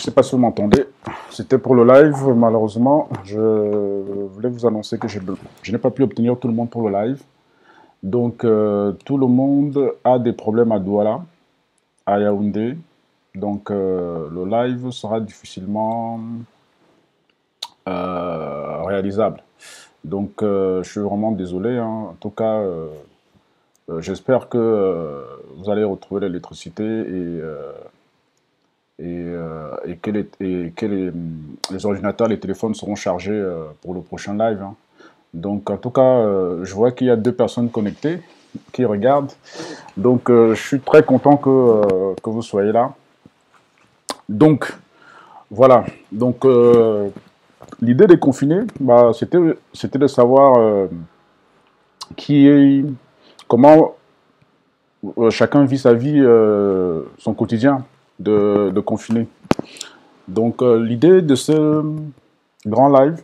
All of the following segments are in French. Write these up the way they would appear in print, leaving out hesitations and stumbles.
sais pas si vous m'entendez. C'était pour le live. Malheureusement, je voulais vous annoncer que je n'ai pas pu obtenir tout le monde pour le live. Donc, tout le monde a des problèmes à Douala, à Yaoundé. Donc, le live sera difficilement réalisable. Donc, je suis vraiment désolé, hein. En tout cas, j'espère que vous allez retrouver l'électricité et les ordinateurs, les téléphones seront chargés pour le prochain live, hein. Donc, en tout cas, je vois qu'il y a 2 personnes connectées qui regardent. Donc, je suis très content que vous soyez là. Donc, voilà. Donc, l'idée des confinés, bah, c'était de savoir comment chacun vit sa vie, son quotidien de confiné. Donc, l'idée de ce grand live,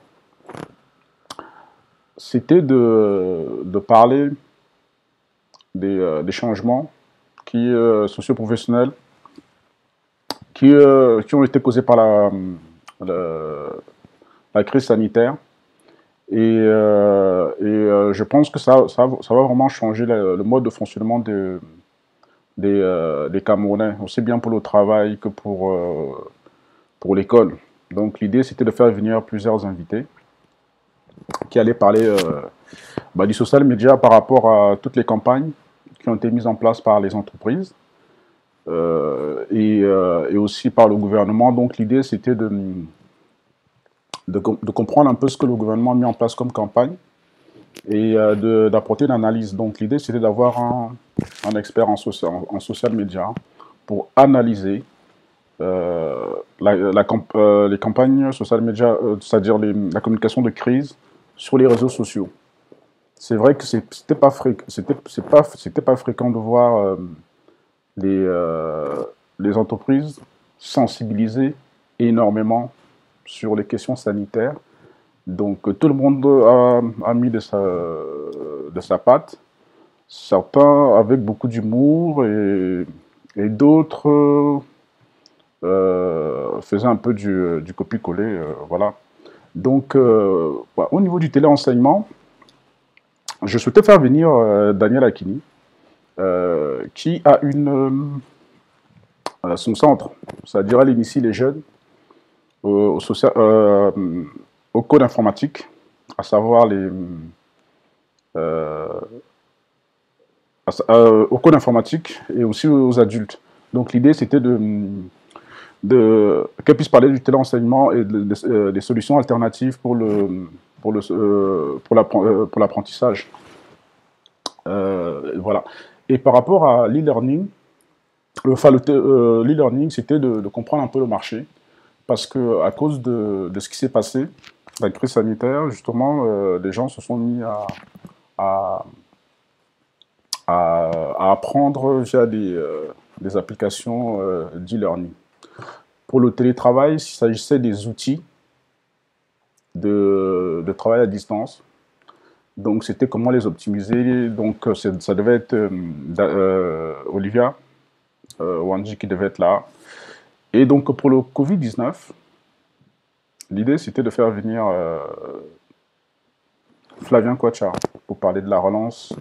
c'était de parler des changements socio-professionnels qui ont été causés par la, la crise sanitaire. Je pense que ça va vraiment changer le mode de fonctionnement des Camerounais, aussi bien pour le travail que pour l'école. Donc l'idée, c'était de faire venir plusieurs invités qui allaient parler du social media par rapport à toutes les campagnes qui ont été mises en place par les entreprises et aussi par le gouvernement. Donc l'idée, c'était de comprendre un peu ce que le gouvernement a mis en place comme campagne et d'apporter une analyse. Donc l'idée, c'était d'avoir un expert en social media pour analyser les campagnes social media, c'est-à-dire la communication de crise sur les réseaux sociaux. C'est vrai que c'était pas fréquent de voir les entreprises sensibiliser énormément sur les questions sanitaires. Donc tout le monde a mis de sa patte, certains avec beaucoup d'humour et d'autres faisaient un peu du copier-coller, voilà. Donc au niveau du téléenseignement, je souhaitais faire venir Daniel Akini, qui a son centre, c'est-à-dire elle initie les jeunes au code informatique, à savoir au code informatique et aussi aux adultes. Donc l'idée, c'était qu'elle puisse parler du téléenseignement et des solutions alternatives pour l'apprentissage. Voilà. Et par rapport à l'e-learning, l'e-learning, c'était de comprendre un peu le marché, parce que à cause de ce qui s'est passé, la crise sanitaire, justement, les gens se sont mis à, à apprendre via des applications d'e-learning. Pour le télétravail, il s'agissait des outils de travail à distance. Donc, c'était comment les optimiser. Donc, ça devait être Olivia Wanji qui devait être là. Et donc, pour le Covid-19, l'idée, c'était de faire venir Flavien Quachar pour parler de la relance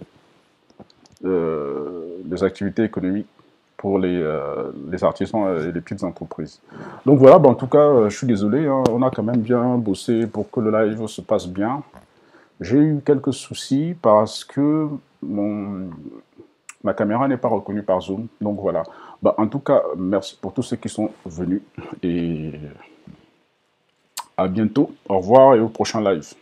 des activités économiques pour les artisans et les petites entreprises. Donc voilà, en tout cas, je suis désolé, hein, on a quand même bien bossé pour que le live se passe bien. J'ai eu quelques soucis parce que ma caméra n'est pas reconnue par Zoom. Donc voilà. En tout cas, merci pour tous ceux qui sont venus et à bientôt. Au revoir et au prochain live.